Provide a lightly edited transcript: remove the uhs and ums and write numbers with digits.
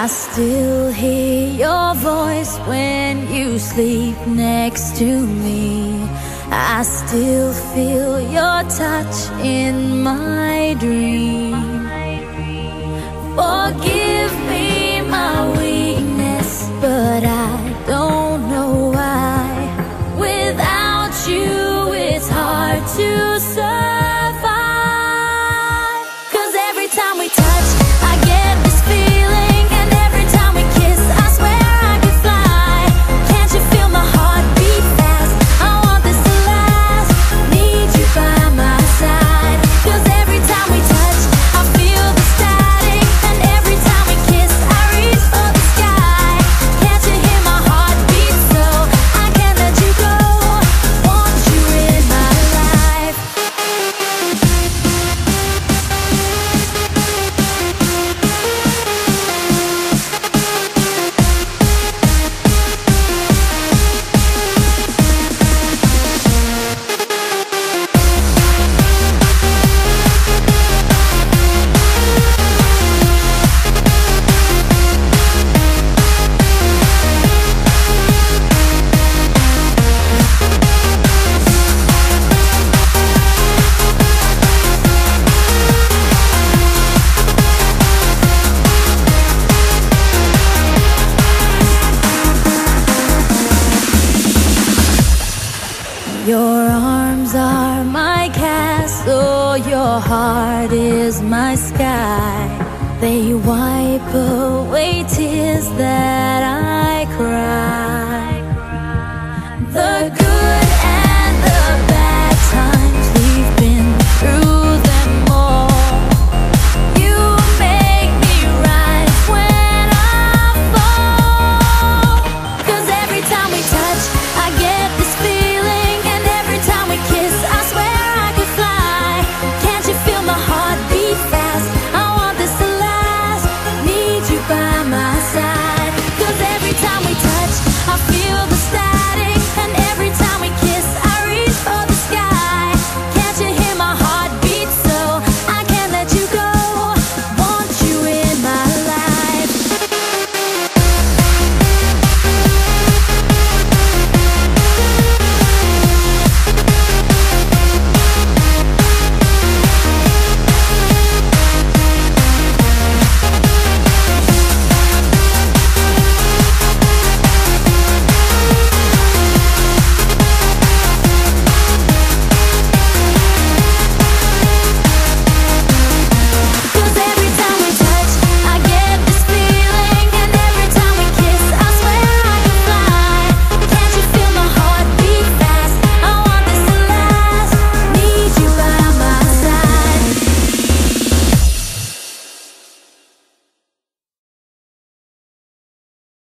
I still hear your voice when you sleep next to me. I still feel your touch in my dream. Forgive me my weakness, but I don't know why. Without you, it's hard to survive. 'Cause every time we touch, I get this feeling, and every time we kiss, I swear I could fly. Can't you feel my heart beat fast? I want this to last, need you by my side. 'Cause every time we touch, I feel the static, and every time we kiss, I reach for the sky. Can't you hear my heart beat so I can't let you go? Want you in my life. Your arms are my castle, your heart is my sky. They wipe away tears that I cry.